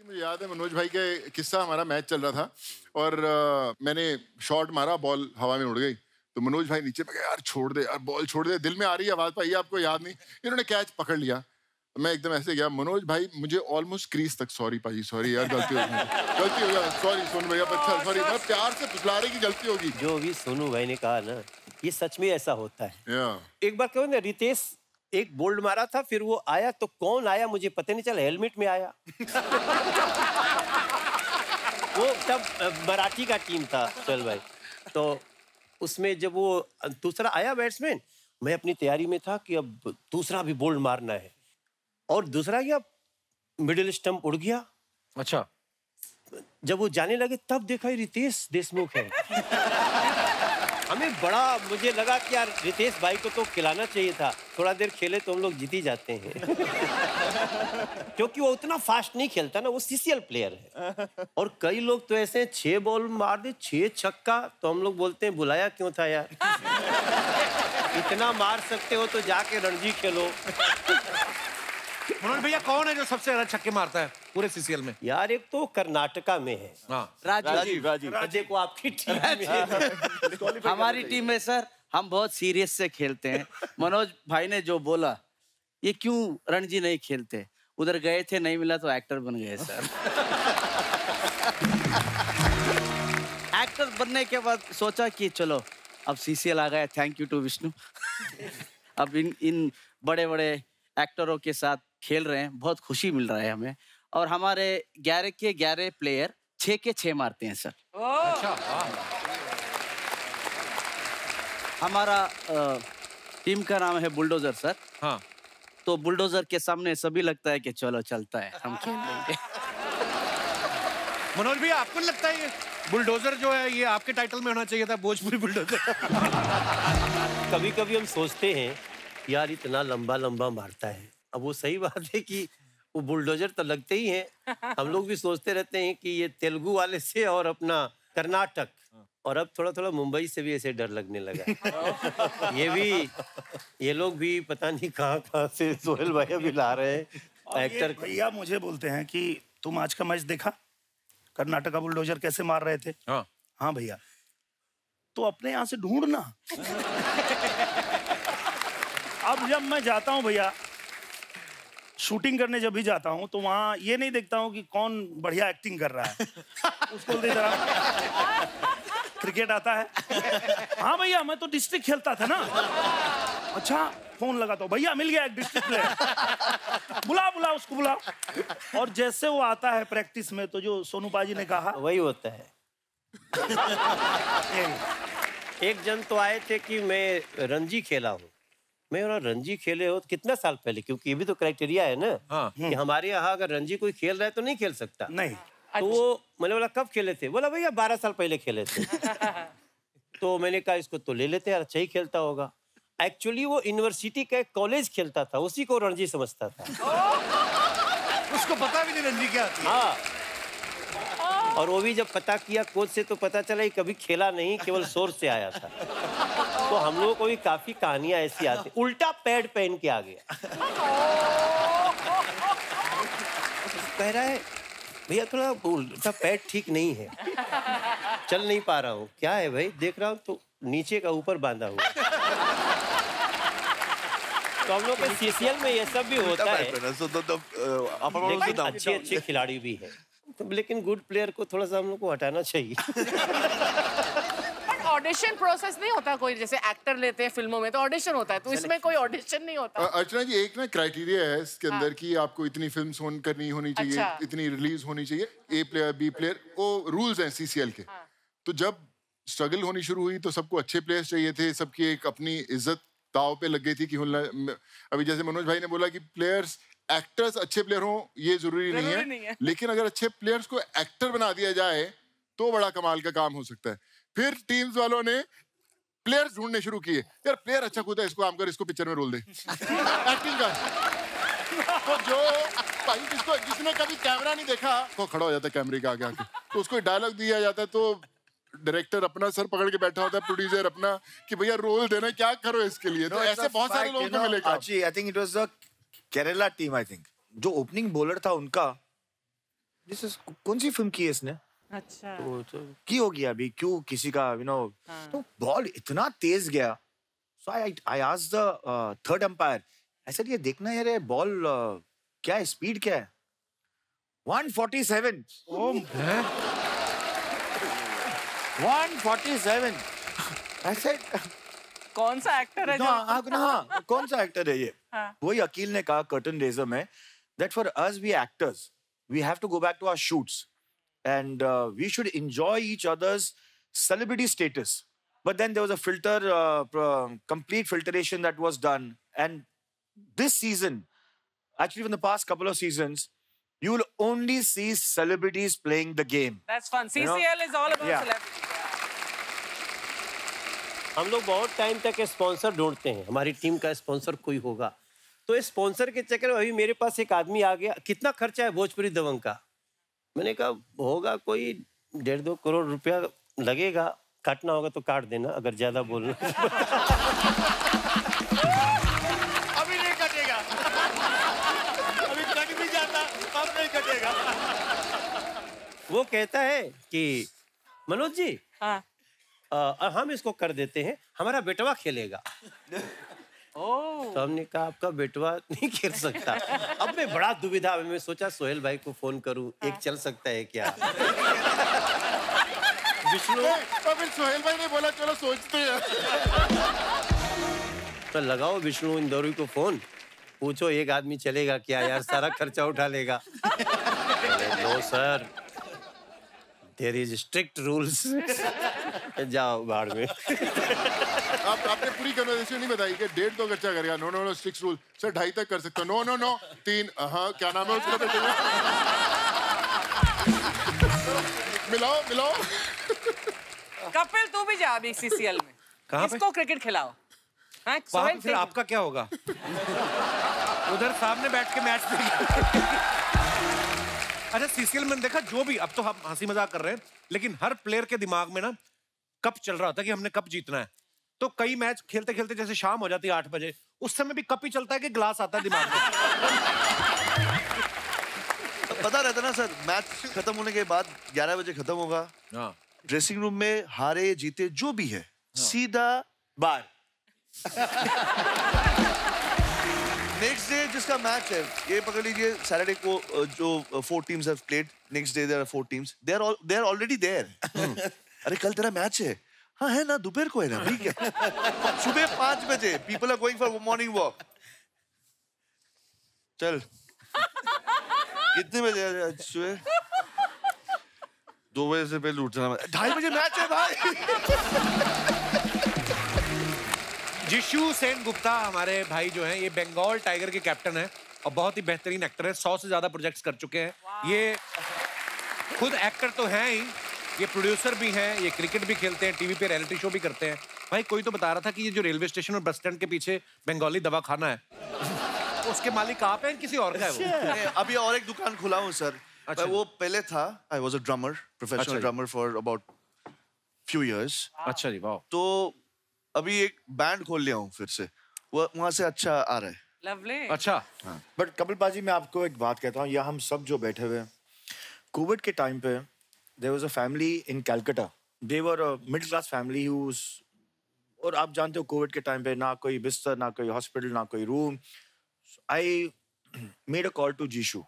मुझे याद है मनोज भाई के किस्सा, हमारा मैच चल रहा था और मैंने शॉट मारा, बॉल हवा में उड़ गई, तो मनोज भाई नीचे में गए, यार छोड़ दे यार, बॉल छोड़ दे, दिल में आ रही है आवाज, पाई आपको याद नहीं, इन्होंने कैच पकड़ लिया, मैं एकदम ऐसे गया, मनोज भाई मुझे ऑलमोस्ट क्रीज तक, सॉरी पाजी सॉरी यार, गलती हो गई, सॉरी सोनू भैया, अच्छा सॉरी, मैं प्यार से फुसला रही कि गलती होगी। जो भी सोनू भाई ने कहा ना, ये सच में ऐसा होता है। एक बार क्यों ना रितेश एक बोल्ड मारा था, फिर वो आया तो कौन आया मुझे पता नहीं चला, हेलमेट में आया। वो तब मराठी का टीम था सोहेल भाई, तो उसमें जब वो दूसरा आया बैट्समैन, मैं अपनी तैयारी में था कि अब दूसरा भी बोल्ड मारना है, और दूसरा क्या मिडिल स्टंप उड़ गया। अच्छा, जब वो जाने लगे तब देखा रितेश देशमुख है। हमें बड़ा मुझे लगा कि यार रितेश भाई को तो खिलाना चाहिए था, थोड़ा देर खेले तो हम लोग जीत ही जाते हैं। क्योंकि वो उतना फास्ट नहीं खेलता ना, वो सीसीएल प्लेयर है। और कई लोग तो ऐसे 6 बॉल मार दे, 6 छक्का, तो हम लोग बोलते हैं बुलाया क्यों था यार। इतना मार सकते हो तो जाके रणजी खेलो। मनोज भैया कौन है जो सबसे ज्यादा छक्के मारता है पूरे सीसीएल में? यार एक तो कर्नाटका में है, राजीव। देखो आपकी टीम में। हमारी टीम में सर हम बहुत सीरियस से खेलते हैं। मनोज भाई ने जो बोला, ये क्यों रणजी नहीं खेलते, उधर गए थे नहीं मिला तो एक्टर बन गए सर। एक्टर बनने के बाद सोचा कि चलो अब सीसीएल आ गया, थैंक यू टू विष्णु। अब इन बड़े बड़े एक्टरों के साथ खेल रहे हैं, बहुत खुशी मिल रहा है हमें। और हमारे 11 के 11 प्लेयर 6 के 6 मारते हैं सर। अच्छा, हमारा टीम का नाम है बुलडोजर सर। हाँ, तो बुलडोजर के सामने सभी लगता है कि चलो चलता है, हम खेल लेंगे। मनोज भैया आपको लगता है ये बुलडोजर जो है ये आपके टाइटल में होना चाहिए था, भोजपुरी बुलडोजर? कभी कभी हम सोचते हैं यार इतना लंबा लंबा मारता है, अब वो सही बात है कि वो बुलडोजर तो लगते ही हैं। हम लोग भी सोचते रहते हैं कि ये तेलुगु वाले से और अपना कर्नाटक, और अब थोड़ा थोड़ा मुंबई से भी ऐसे डर लगने लगा। ये लोग भी पता नहीं कहाँ कहाँ से सोहेल भैया भी ला रहे हैं एक्टर। भैया मुझे बोलते हैं कि तुम आज का मैच देखा, कर्नाटका बुलडोजर कैसे मार रहे थे? हाँ भैया, तो अपने यहाँ से ढूंढना। अब जब मैं जाता हूँ भैया शूटिंग करने, जब भी जाता हूँ तो वहाँ ये नहीं देखता हूँ कि कौन बढ़िया एक्टिंग कर रहा है, उसको दे रहा। क्रिकेट आता है? हाँ भैया, मैं तो डिस्ट्रिक्ट खेलता था ना। अच्छा, फोन लगाता हूँ, भैया मिल गया एक डिस्ट्रिक्ट प्लेयर, बुला उसको बुला। और जैसे वो आता है प्रैक्टिस में, तो जो सोनू पाजी ने कहा वही होता है। एक जन तो आए थे कि मैं रणजी खेला हूँ, मैं और रणजी खेले हो तो कितना साल पहले, क्योंकि ये भी तो क्राइटेरिया है ना कि हमारे यहाँ अगर रणजी कोई खेल रहा है तो नहीं खेल सकता। नहीं। तो वो मैंने बोला कब खेले थे, बोला भैया 12 साल पहले खेले थे। तो मैंने कहा इसको तो ले लेते हैं, अच्छा ही खेलता होगा। एक्चुअली वो यूनिवर्सिटी का कॉलेज खेलता था, उसी को रणजी समझता था। उसको पता भी नहीं रणजी क्या होती है। हाँ, और वो भी जब पता किया कोच से तो पता चला कि कभी खेला नहीं, केवल सोर्स से आया था। तो हम लोगों को भी काफी कहानियां ऐसी आती, उल्टा पैड पहन के आ गया। कह रहा है भैया थोड़ा उल्टा पैड ठीक नहीं है, चल नहीं पा रहा हूँ। क्या है भाई? देख रहा हूँ तो नीचे का ऊपर बांधा हुआ। तो हम लोग के सीसीएल में ये सब भी होता है, लेकिन अच्छे अच्छे खिलाड़ी भी हैं, लेकिन गुड प्लेयर को थोड़ा सा हम लोग को हटाना चाहिए। ऑडिशन प्रोसेस नहीं होता कोई, जैसे एक्टर लेते हैं फिल्मों में तो ऑडिशन होता है, तो इसमें कोई ऑडिशन नहीं होता? अर्चना जी, एक ना क्राइटेरिया है इसके अंदर कि आपको इतनी फिल्म करनी होनी चाहिए, इतनी रिलीज होनी चाहिए, ए प्लेयर बी प्लेयर, वो रूल्स हैं सीसीएल के। तो जब स्ट्रगल होनी शुरू हुई तो सबको अच्छे प्लेयर्स चाहिए थे, सबकी एक अपनी इज्जत दाव पे लग गई थी कि अभी जैसे मनोज भाई ने बोला कि प्लेयर्स एक्टर्स अच्छे प्लेयर हों ये जरूरी नहीं है, लेकिन अगर अच्छे प्लेयर्स को एक्टर बना दिया जाए तो बड़ा कमाल का काम हो सकता है। फिर टीम्स वालों ने प्लेयर्स ढूंढने शुरू किए, यार प्लेयर अच्छा कूदा है, इसको काम कर, इसको पिक्चर में रोल दे। एक्टिंग का तो जो भाई जिसने कभी कैमरा नहीं देखा वो खड़ा हो जाता है कैमरे के आगे आके, तो उसको डायलॉग दिया जाता है, तो डायरेक्टर अपना सर पकड़ के बैठा होता है, प्रोड्यूसर अपना कि भैया रोल देना, क्या करो इसके लिए। तो ऐसे बहुत सारे लोगों को मिलेगा। I think it was the Kerala team, I think जो ओपनिंग बॉलर था उनका दिस इज कौन सी फिल्म की है इसने? अच्छा की होगी अभी, क्यों किसी का तो बॉल इतना तेज गया. So I asked the third umpire, I said ये देखना यार, ये बॉल क्या है, स्पीड क्या है? 147. 147. आई सेड कौन सा एक्टर है? हाँ, कौन सा एक्टर है ये? वही अकील ने कहा कर्टन रेजर में, that for us we actors, we have to go back to our shoots and we should enjoy each other's celebrity status. But then there was a complete filtration that was done. And this season, actually from the past couple of seasons, you will only see celebrities playing the game. That's fun. CCL is all about celebrities. हम लोग बहुत time तक sponsor ढूंढते हैं, हमारी team का sponsor कोई होगा, तो स्पॉन्सर के चक्कर में अभी मेरे पास एक आदमी आ गया, कितना खर्चा है भोजपुरी दबंग का? मैंने कहा होगा कोई 1.5-2 करोड़ रुपया लगेगा, काटना होगा तो काट देना, अगर ज्यादा बोलना अभी नहीं कटेगा, अभी कट भी जाता, अब नहीं कटेगा. वो कहता है कि मनोज जी, हाँ. हम इसको कर देते हैं, हमारा बेटवा खेलेगा. तो हमने कहा आपका बेटवा नहीं खेल सकता. अब मैं बड़ा दुविधा में, मैं सोचा सोहेल भाई को फोन करूं, एक चल सकता है क्या? विष्णु, फिर सोहेल भाई ने बोला चलो सोचते हैं. तो लगाओ विष्णु इंदौरी को फोन, पूछो एक आदमी चलेगा क्या यार, सारा खर्चा उठा लेगा. No sir, there is strict rules. जाओ बाहर में. आपने पूरी कन्वर्सेशन नहीं बताई कि 1.5 तो खर्चा करेगा. नो स्ट्रिक्ट रूल सर, 2.5 तक कर सकते हो. नो 3. हाँ, क्या नाम है उसका बेटे का? मिलाओ. कपिल तू भी जा अभी CCL में. कहाँ पे? इसको क्रिकेट खिलाओ. वहाँ पे फिर आपका क्या होगा? उधर सामने बैठ के मैच देखेंगे. अच्छा, CCL में देखा जो भी, अब तो हम हंसी मजाक कर रहे हैं, लेकिन हर प्लेयर के दिमाग में ना कप चल रहा होता है कि हमने कप जीतना है. तो कई मैच खेलते खेलते जैसे शाम हो जाती है 8 बजे, उस समय भी कप ही चलता है कि ग्लास आता है दिमाग में. पता रहता ना सर, मैच खत्म होने के बाद 11 बजे खत्म होगा, ड्रेसिंग रूम में हारे जीते जो भी है, सीधा बार. नेक्स्ट डे जिसका मैच है, ये पकड़ लीजिए सैटरडे को जो 4 teams have played, next day there are 4 teams, they are already there. अरे कल तेरा मैच है? हाँ है ना, दोपहर को है ना, ठीक है. सुबह 5 बजे people are going for morning walk. चल कितने बजे सुबह? 2 बजे से पहले उठ जाना. 2:30 बजे मैच है भाई. जिशु सेन गुप्ता हमारे भाई जो हैं, ये बंगाल टाइगर के कैप्टन हैं और बहुत ही बेहतरीन एक्टर है. 100 से ज्यादा प्रोजेक्ट्स कर चुके हैं. ये खुद एक्टर तो हैं ही, ये प्रोड्यूसर भी हैं, ये क्रिकेट भी खेलते हैं, टीवी पे रियलिटी शो भी करते हैं. भाई कोई तो बता रहा था कि ये जो रेलवे स्टेशन और बस स्टैंड के पीछे बंगाली दवा खाना है, उसके मालिक आप हैं, किसी और का है वो? अभी और एक दुकान खुला हूँ सर. अच्छा. वो पहले था, I was a drummer, professional drummer for about few years. अच्छा जी, वाह. तो अभी एक बैंड खोल लिया हूँ फिर से, वो वहाँ से अच्छा आ रहा है. लवली. अच्छा. बट कपिल पाजी, मैं आपको एक बात कहता हूँ, या हम सब जो बैठे हुए हैं, कोविड के टाइम पे there was a family in Calcutta. They were a middle class family whose, और आप जानते हो कोविड के टाइम पे ना कोई बिस्तर, ना कोई हॉस्पिटल, ना कोई room. I made a call to Jishu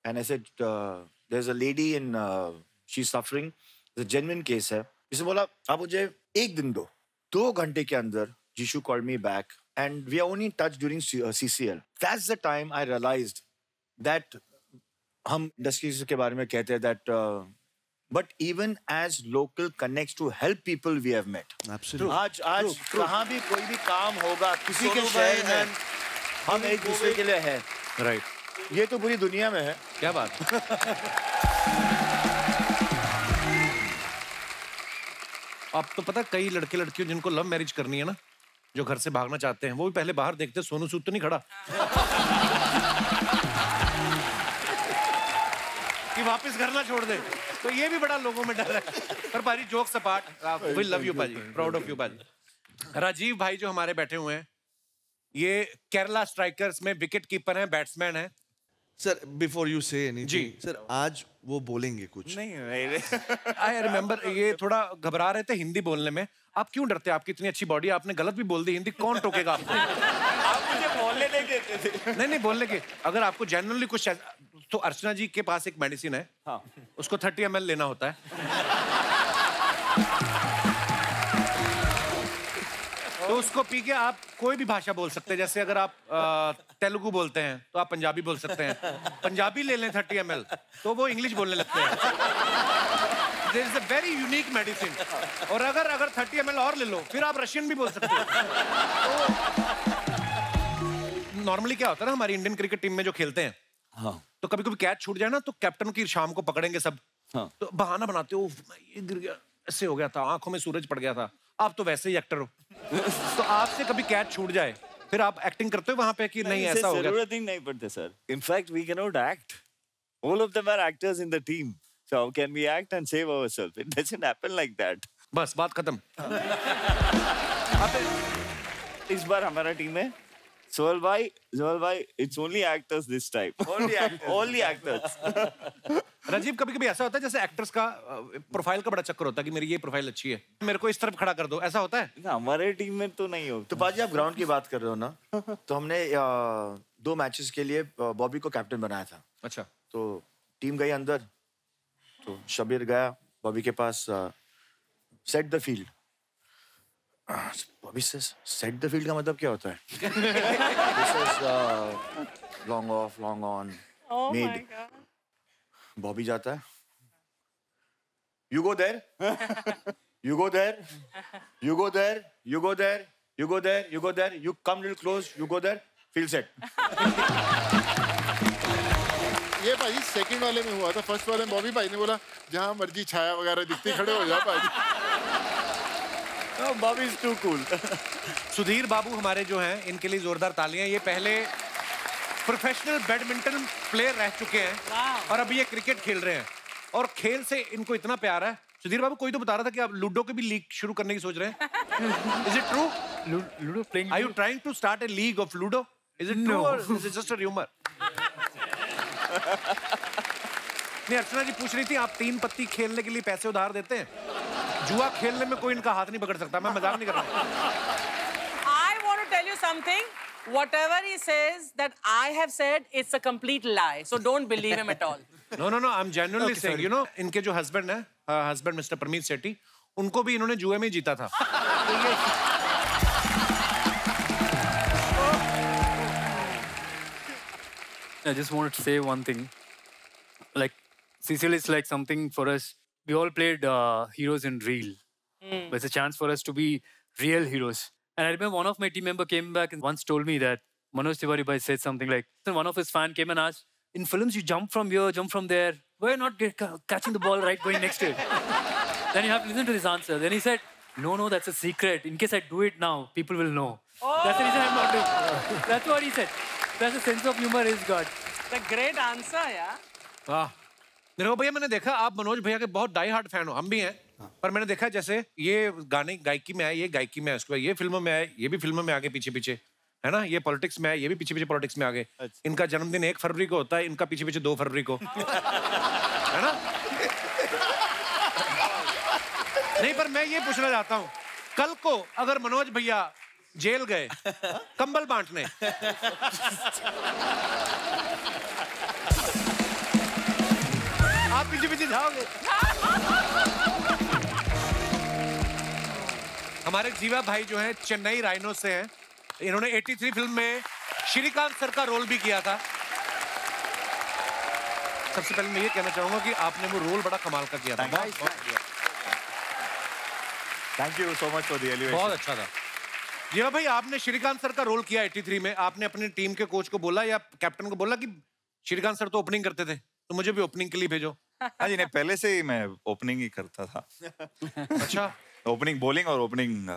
and I said there is a lady in, she is suffering, the genuine case है. इसने बोला आप मुझे 1 दिन दो. 2 घंटे के अंदर Jishu called me back and we are only in touch during CCL. That's the time I realized that हम industries के बारे में कहते हैं that but even as local connects to help people we have met. Absolutely. आज कहाँ भी कोई भी काम होगा किसी के शहर में, हम एक दूसरे के लिए हैं. राइट. ये तो पूरी दुनिया में है. क्या बात. अब तो पता कई लड़के लड़कियों जिनको लव मैरिज करनी है ना, जो घर से भागना चाहते हैं, वो भी पहले बाहर देखते सोनू सूद तो नहीं खड़ा कि वापस घर ना छोड़ दे. तो ये भी बड़ा लोगों में डर है. पर पाजी, jokes apart, we love you पाजी, प्राउड ऑफ यू पाजी. राजीव भाई जो हमारे बैठे हुए हैं, ये केरला स्ट्राइकर्स में विकेट कीपर हैं, बैट्समैन हैं. Sir before you say anything, sir आज वो बोलेंगे कुछ नहीं आई रिमेम्बर ये थोड़ा घबरा रहे थे हिंदी बोलने में। आप क्यों डरते? आपकी इतनी अच्छी बॉडी, आपने गलत भी बोल दी हिंदी, कौन टोकेगा आपको? आप मुझे बोलने नहीं देते थे। नहीं बोलने के, अगर आपको जेन्युइनली कुछ तो अर्चना जी के पास एक मेडिसिन है, हाँ, उसको 30 ml लेना होता है। तो उसको पी के आप कोई भी भाषा बोल सकते हैं। जैसे अगर आप तेलुगु बोलते हैं तो आप पंजाबी बोल सकते हैं। पंजाबी ले लें 30 ml तो वो इंग्लिश बोलने लगते हैं। There is a very unique medicine। और अगर 30 ml और ले लो फिर आप रशियन भी बोल सकते हैं। तो नॉर्मली क्या होता है ना, हमारी इंडियन क्रिकेट टीम में जो खेलते हैं, हाँ, तो कभी कभी कैच छूट जाए ना तो कैप्टन की शाम को पकड़ेंगे सब, हाँ, तो बहाना बनाते हो, ये गिर गया, ऐसे हो गया था, आंखों में सूरज पड़ गया था। आप तो वैसे ही एक्टर हो। तो आपसे कभी कैच छूट जाए फिर आप एक्टिंग करते हो वहां पे कि नहीं ऐसा हो गया? जरूरत ही नहीं पड़ते sir. In fact we can not act, all of them are actors in the team, so how can we act and save ourselves? It doesn't happen like that. बस बात खत्म। इस बार हमारा टीम है Sohail bhai, it's only actors this time. Only actors. Rajiv, कभी कभी ऐसा होता है जैसे एक्टर्स का प्रोफाइल का बड़ा चक्कर होता है कि मेरी ये प्रोफाइल अच्छी है, मेरे को इस तरफ खड़ा कर दो, ऐसा होता है? हमारे टीम में तो नहीं होता। तो पाजी आप ग्राउंड की बात कर रहे हो ना, तो हमने 2 मैचेस के लिए बॉबी को कैप्टन बनाया था। अच्छा। तो टीम गई अंदर, तो शबीर गया बॉबी के पास, सेट द फील्ड। बॉबी से सेट द फील्ड का मतलब क्या होता है? Long off, long on, mid. Bobby जाता है, you go there, you go there, you go there, you go there, you go there, you go there, you come little close, you go there, feel set. ये भाई second वाले में हुआ था। First वाले में बॉबी भाई ने बोला जहां मर्जी छाया वगैरह दिखती खड़े हो जा भाई। Bobby is too cool. Sudhir Babu हमारे जो हैं, इनके लिए जोरदार तालियां। ये पहले प्रोफेशनल बैडमिंटन प्लेयर रह चुके हैं और अभी ये क्रिकेट खेल रहे हैं और खेल से इनको इतना प्यार है। सुधीर बाबू, कोई तो बता रहा था कि आप लूडो की भी लीग शुरू करने की सोच रहे हैं। Is it true? Ludo playing. Are you trying to start a league of Ludo? Is it true or is it just a rumor? नहीं, अर्चना जी पूछ रही थी, आप 3 पत्ती खेलने के लिए पैसे उधार देते हैं? जुआ खेलने में कोई इनका हाथ नहीं पकड़ सकता। मैं मजाक नहीं कर रहा। I want to tell you something. Whatever he says that I have said, it's a complete lie. So don't believe him at all. No, I'm genuinely saying, you know, इनके जो हस्बैंड है, हस्बैंड मिस्टर परमीत सेठी, उनको भी इन्होंने जुए में जीता था। I just wanted to say one thing. Like, CCL is like something for us. We all played heroes in real. But it's a chance for us to be real heroes. And I remember one of my team member came back and once told me that Manoj Tiwari bhai said something like, one of his fan came and asked, in films you jump from here, jump from there. Why not catching the ball right going next to it? Then you have to listen to this answer. Then he said, no, that's a secret. In case I do it now, people will know. Oh. That's the reason I'm not doing it. That's what he said. That's a sense of humor he's got. The great answer, yeah. वाह, मेरे को भैया, मैंने देखा आप मनोज भैया के बहुत डाई हार्ड फैन हो, हम भी हैं, पर मैंने देखा जैसे ये गाने गायकी में आए, ये गायकी में आए, उसके बाद ये फिल्मों में आए, ये भी फिल्मों में आगे पीछे पीछे, है ना, ये पॉलिटिक्स में आए, ये भी पीछे पीछे पॉलिटिक्स में आगे। इनका जन्मदिन 1 फरवरी को होता है, इनका पीछे पीछे 2 फरवरी को, है ना? नहीं, पर मैं ये पूछना चाहता हूँ, कल को अगर मनोज भैया जेल गए कंबल बांटने, आप पीछे पीछे जाओगे? हमारे जीवा भाई जो हैं चेन्नई राइनो से हैं, इन्होंने 83 फिल्म में श्रीकांत सर का रोल भी किया था। सबसे पहले मैं ये कहना चाहूंगा कि आपने वो रोल बड़ा कमाल का किया था। Thank you so much for the elevation. बहुत अच्छा था। जीवा भाई, आपने श्रीकांत सर का रोल किया 83 में, आपने अपने टीम के कोच को बोला या कैप्टन को बोला कि श्रीकांत सर तो ओपनिंग करते थे, तो मुझे भी ओपनिंग के लिए भेजो? हाँ जी, नहीं, पहले से ही मैं ओपनिंग ही करता था। अच्छा, ओपनिंग बॉलिंग और ओपनिंग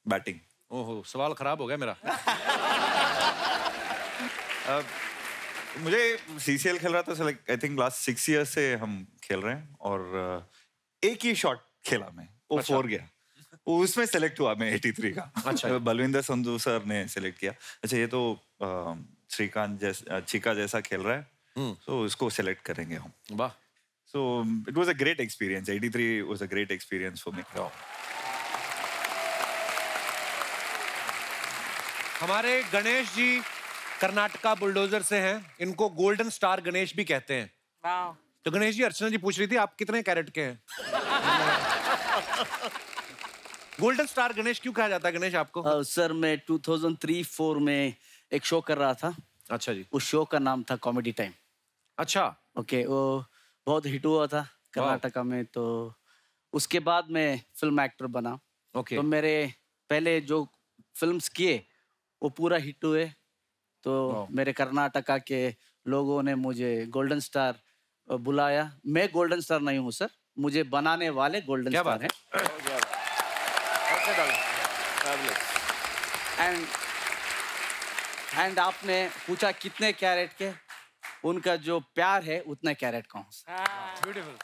बैटिंग। ओहो, सवाल खराब हो गया मेरा। मुझे सीसीएल खेल रहा था, like I think last 6 years से हम खेल रहे हैं और एक ही शॉट खेला मैं, वो 4 गया, उसमें सेलेक्ट हुआ मैं 83 का। अच्छा। बलविंदर संधू सर ने सेलेक्ट किया। अच्छा, ये तो श्रीकांत जैसा, चिका जैसा खेल रहा है, तो इसको सेलेक्ट करेंगे हम। वाह। So it was a great experience. 83 was a great experience for me. हमारे गणेश जी कर्नाटका बुलडोजर से हैं, इनको गोल्डन स्टार गणेश भी कहते हैं। Wow. तो गणेश जी, अर्चना जी पूछ रही थी आप कितने कैरेट के हैं? गोल्डन स्टार गणेश क्यों कहा जाता है गणेश आपको? सर मैं 2003-4 में एक शो कर रहा था। अच्छा जी। उस शो का नाम था कॉमेडी टाइम। अच्छा। ओके, वो बहुत हिट हुआ था कर्नाटका में, तो उसके बाद मैं फिल्म एक्टर बना। ओके। तो मेरे पहले जो फिल्म्स किए वो पूरा हिट हुए, तो मेरे कर्नाटका के लोगों ने मुझे गोल्डन स्टार बुलाया। मैं गोल्डन स्टार नहीं हूँ सर, मुझे बनाने वाले गोल्डन स्टार हैं। एंड आपने पूछा कितने कैरेट के, उनका जो प्यार है उतने कैरेट का हूँ। ब्यूटीफुल।